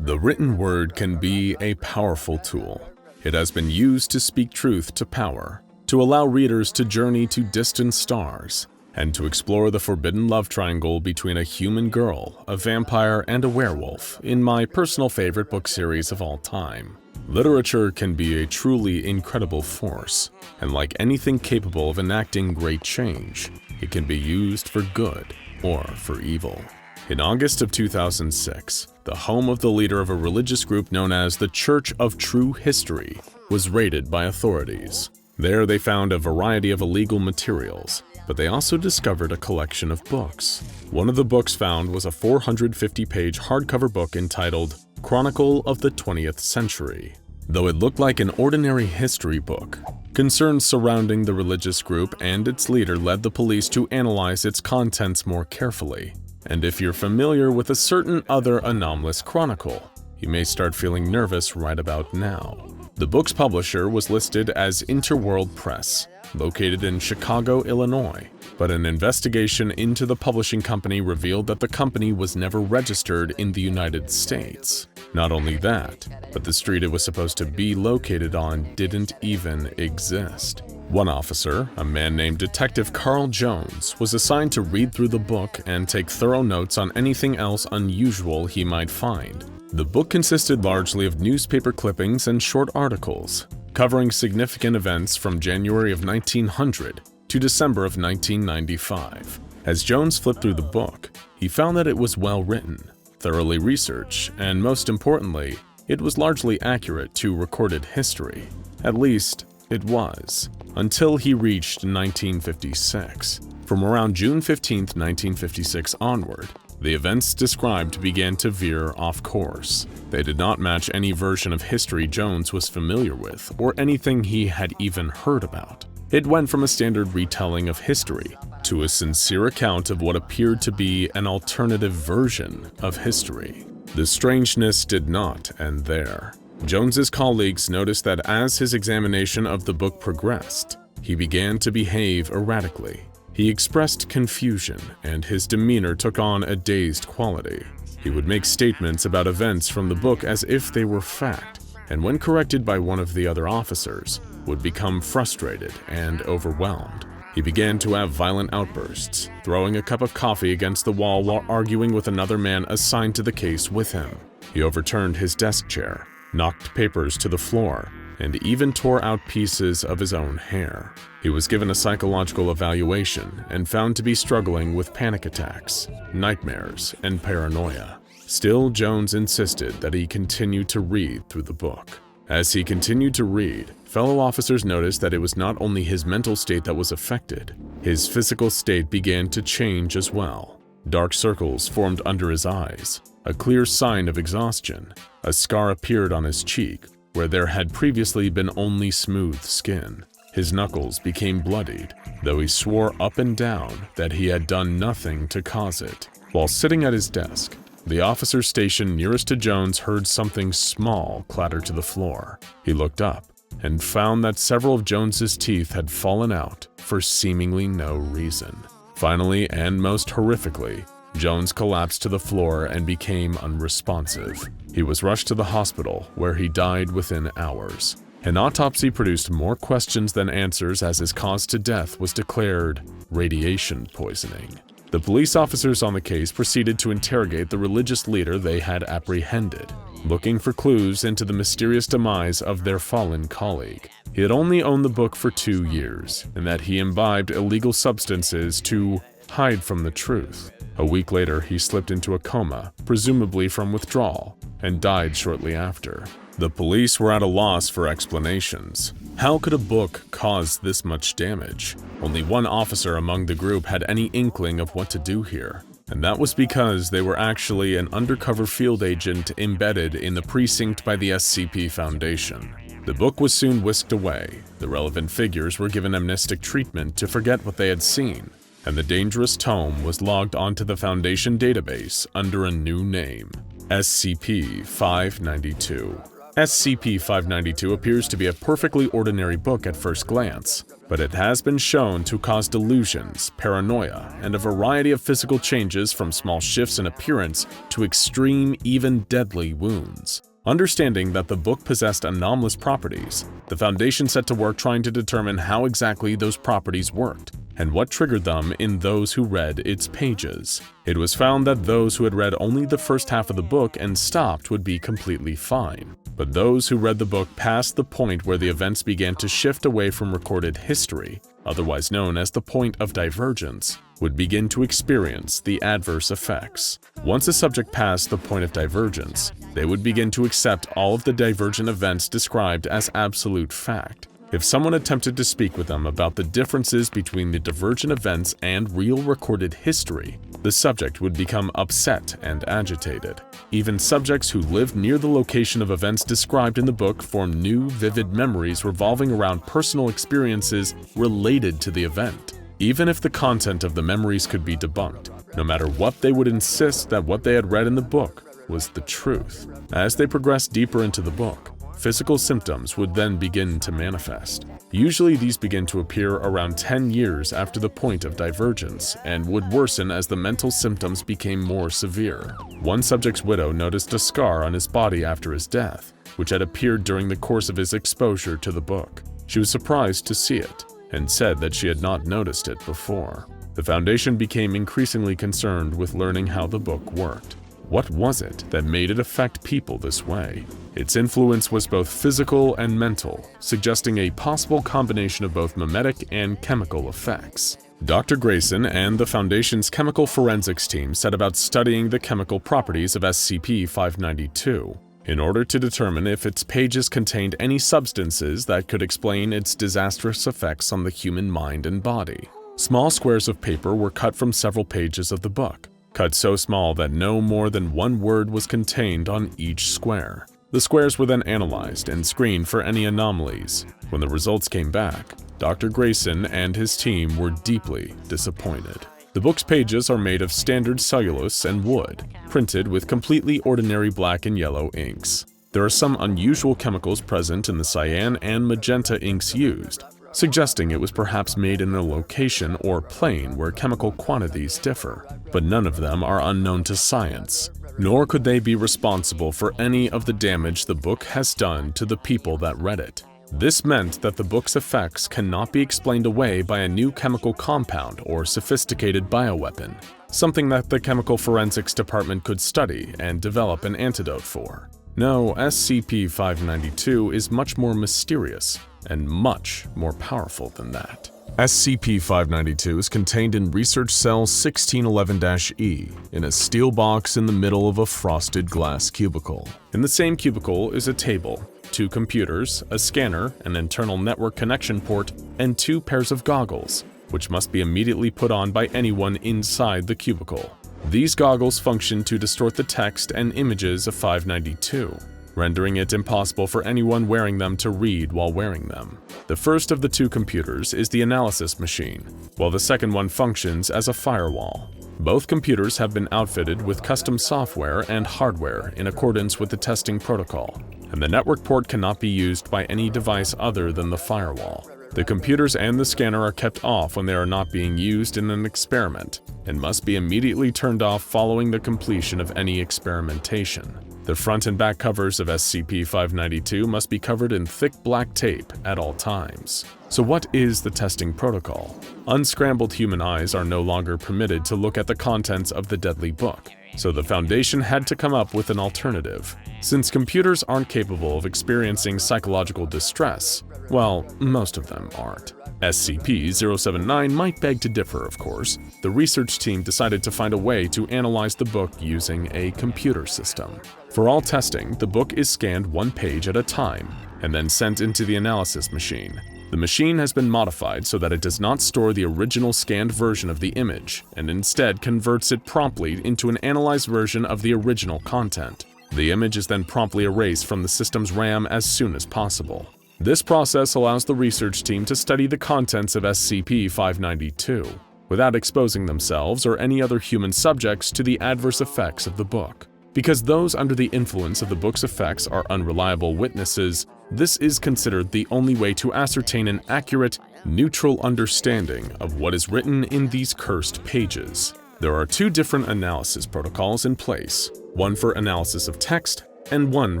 The written word can be a powerful tool. It has been used to speak truth to power, to allow readers to journey to distant stars, and to explore the forbidden love triangle between a human girl, a vampire, and a werewolf in my personal favorite book series of all time. Literature can be a truly incredible force, and like anything capable of enacting great change, it can be used for good or for evil. In August of 2006, the home of the leader of a religious group known as the Church of True History was raided by authorities. There they found a variety of illegal materials, but they also discovered a collection of books. One of the books found was a 450-page hardcover book entitled Chronicle of the 20th Century. Though it looked like an ordinary history book, concerns surrounding the religious group and its leader led the police to analyze its contents more carefully. And if you're familiar with a certain other anomalous chronicle, you may start feeling nervous right about now. The book's publisher was listed as Interworld Press, located in Chicago, Illinois, but an investigation into the publishing company revealed that the company was never registered in the United States. Not only that, but the street it was supposed to be located on didn't even exist. One officer, a man named Detective Carl Jones, was assigned to read through the book and take thorough notes on anything else unusual he might find. The book consisted largely of newspaper clippings and short articles, covering significant events from January of 1900 to December of 1995. As Jones flipped through the book, he found that it was well written, thoroughly researched, and most importantly, it was largely accurate to recorded history. At least, it was, until he reached 1956. From around June 15, 1956 onward, the events described began to veer off course. They did not match any version of history Jones was familiar with or anything he had even heard about. It went from a standard retelling of history to a sincere account of what appeared to be an alternative version of history. The strangeness did not end there. Jones's colleagues noticed that as his examination of the book progressed, he began to behave erratically. He expressed confusion, and his demeanor took on a dazed quality. He would make statements about events from the book as if they were fact, and when corrected by one of the other officers, would become frustrated and overwhelmed. He began to have violent outbursts, throwing a cup of coffee against the wall while arguing with another man assigned to the case with him. He overturned his desk chair, knocked papers to the floor, and even tore out pieces of his own hair. He was given a psychological evaluation and found to be struggling with panic attacks, nightmares, and paranoia. Still, Jones insisted that he continue to read through the book. As he continued to read, fellow officers noticed that it was not only his mental state that was affected, his physical state began to change as well. Dark circles formed under his eyes, a clear sign of exhaustion. A scar appeared on his cheek, where there had previously been only smooth skin. His knuckles became bloodied, though he swore up and down that he had done nothing to cause it. While sitting at his desk, the officer stationed nearest to Jones heard something small clatter to the floor. He looked up and found that several of Jones's teeth had fallen out for seemingly no reason. Finally, and most horrifically, Jones collapsed to the floor and became unresponsive. He was rushed to the hospital, where he died within hours. An autopsy produced more questions than answers, as his cause to death was declared radiation poisoning. The police officers on the case proceeded to interrogate the religious leader they had apprehended, looking for clues into the mysterious demise of their fallen colleague. He had only owned the book for 2 years, and that he imbibed illegal substances to hide from the truth. A week later, he slipped into a coma, presumably from withdrawal, and died shortly after. The police were at a loss for explanations. How could a book cause this much damage? Only one officer among the group had any inkling of what to do here, and that was because they were actually an undercover field agent embedded in the precinct by the SCP Foundation. The book was soon whisked away, the relevant figures were given amnestic treatment to forget what they had seen, and the dangerous tome was logged onto the Foundation database under a new name, SCP-592. SCP-592 appears to be a perfectly ordinary book at first glance, but it has been shown to cause delusions, paranoia, and a variety of physical changes from small shifts in appearance to extreme, even deadly wounds. Understanding that the book possessed anomalous properties, the Foundation set to work trying to determine how exactly those properties worked and what triggered them in those who read its pages. It was found that those who had read only the first half of the book and stopped would be completely fine. But those who read the book past the point where the events began to shift away from recorded history, otherwise known as the point of divergence, would begin to experience the adverse effects. Once a subject passed the point of divergence, they would begin to accept all of the divergent events described as absolute fact. If someone attempted to speak with them about the differences between the divergent events and real recorded history, the subject would become upset and agitated. Even subjects who lived near the location of events described in the book formed new, vivid memories revolving around personal experiences related to the event. Even if the content of the memories could be debunked, no matter what, they would insist that what they had read in the book was the truth. As they progressed deeper into the book, physical symptoms would then begin to manifest. Usually these begin to appear around 10 years after the point of divergence and would worsen as the mental symptoms became more severe. One subject's widow noticed a scar on his body after his death, which had appeared during the course of his exposure to the book. She was surprised to see it and said that she had not noticed it before. The Foundation became increasingly concerned with learning how the book worked. What was it that made it affect people this way? Its influence was both physical and mental, suggesting a possible combination of both mimetic and chemical effects. Dr. Grayson and the Foundation's chemical forensics team set about studying the chemical properties of SCP-592 in order to determine if its pages contained any substances that could explain its disastrous effects on the human mind and body. Small squares of paper were cut from several pages of the book, cut so small that no more than one word was contained on each square. The squares were then analyzed and screened for any anomalies. When the results came back, Dr. Grayson and his team were deeply disappointed. The book's pages are made of standard cellulose and wood, printed with completely ordinary black and yellow inks. There are some unusual chemicals present in the cyan and magenta inks used, suggesting it was perhaps made in a location or plane where chemical quantities differ, but none of them are unknown to science, nor could they be responsible for any of the damage the book has done to the people that read it. This meant that the book's effects cannot be explained away by a new chemical compound or sophisticated bioweapon, something that the chemical forensics department could study and develop an antidote for. No, SCP-592 is much more mysterious and much more powerful than that. SCP-592 is contained in Research Cell 1611-E in a steel box in the middle of a frosted glass cubicle. In the same cubicle is a table, 2 computers, a scanner, an internal network connection port, and 2 pairs of goggles, which must be immediately put on by anyone inside the cubicle. These goggles function to distort the text and images of 592, rendering it impossible for anyone wearing them to read while wearing them. The first of the 2 computers is the analysis machine, while the second one functions as a firewall. Both computers have been outfitted with custom software and hardware in accordance with the testing protocol, and the network port cannot be used by any device other than the firewall. The computers and the scanner are kept off when they are not being used in an experiment, and must be immediately turned off following the completion of any experimentation. The front and back covers of SCP-592 must be covered in thick black tape at all times. So what is the testing protocol? Unscrambled human eyes are no longer permitted to look at the contents of the deadly book, so the Foundation had to come up with an alternative. Since computers aren't capable of experiencing psychological distress, well, most of them aren't. SCP-079 might beg to differ, of course. The research team decided to find a way to analyze the book using a computer system. For all testing, the book is scanned 1 page at a time and then sent into the analysis machine. The machine has been modified so that it does not store the original scanned version of the image and instead converts it promptly into an analyzed version of the original content. The image is then promptly erased from the system's RAM as soon as possible. This process allows the research team to study the contents of SCP-592 without exposing themselves or any other human subjects to the adverse effects of the book. Because those under the influence of the book's effects are unreliable witnesses, This is considered the only way to ascertain an accurate, neutral understanding of what is written in these cursed pages. There are two different analysis protocols in place, one for analysis of text and one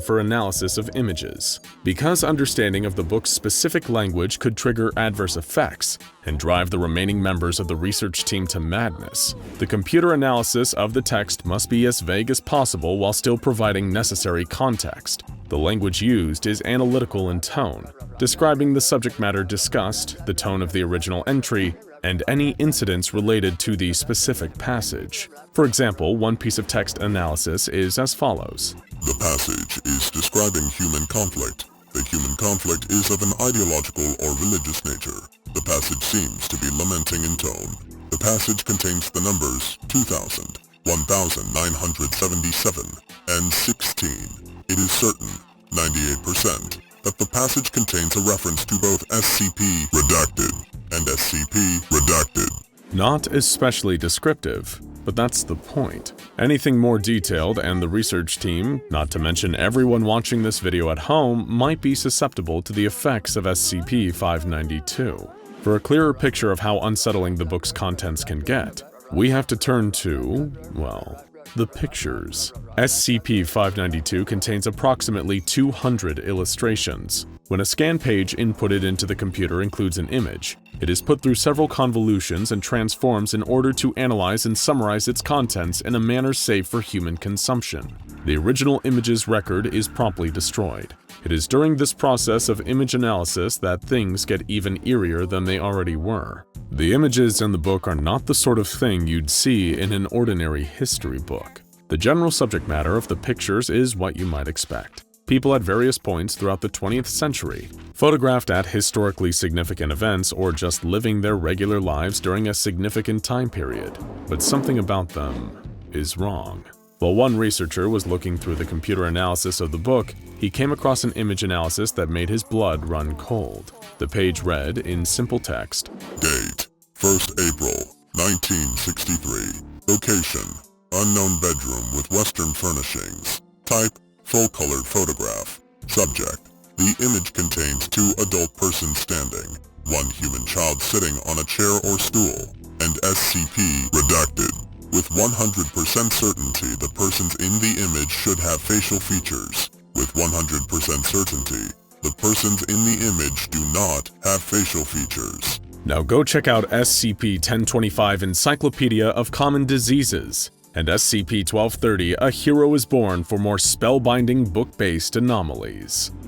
for analysis of images. Because understanding of the book's specific language could trigger adverse effects and drive the remaining members of the research team to madness, the computer analysis of the text must be as vague as possible while still providing necessary context. The language used is analytical in tone, describing the subject matter discussed, the tone of the original entry, and any incidents related to the specific passage. For example, one piece of text analysis is as follows. The passage is describing human conflict. The human conflict is of an ideological or religious nature. The passage seems to be lamenting in tone. The passage contains the numbers 2000, 1977, and 16. It is certain, 98%, that the passage contains a reference to both SCP redacted and SCP redacted. Not especially descriptive, but that's the point. Anything more detailed and the research team, not to mention everyone watching this video at home, might be susceptible to the effects of SCP-592. For a clearer picture of how unsettling the book's contents can get, we have to turn to, well, the pictures. SCP-592 contains approximately 200 illustrations. When a scan page inputted into the computer includes an image, it is put through several convolutions and transforms in order to analyze and summarize its contents in a manner safe for human consumption. The original image's record is promptly destroyed. It is during this process of image analysis that things get even eerier than they already were. The images in the book are not the sort of thing you'd see in an ordinary history book. The general subject matter of the pictures is what you might expect. People at various points throughout the 20th century, photographed at historically significant events or just living their regular lives during a significant time period. But something about them is wrong. While one researcher was looking through the computer analysis of the book, he came across an image analysis that made his blood run cold. The page read, in simple text, Date, 1st April, 1963. Location, unknown bedroom with Western furnishings. Type, full-colored photograph. Subject, the image contains two adult persons standing, one human child sitting on a chair or stool, and SCP redacted. With 100% certainty, the persons in the image should have facial features. With 100% certainty, the persons in the image do not have facial features. Now go check out SCP-1025 Encyclopedia of Common Diseases and SCP-1230 A Hero is Born for more spellbinding book-based anomalies.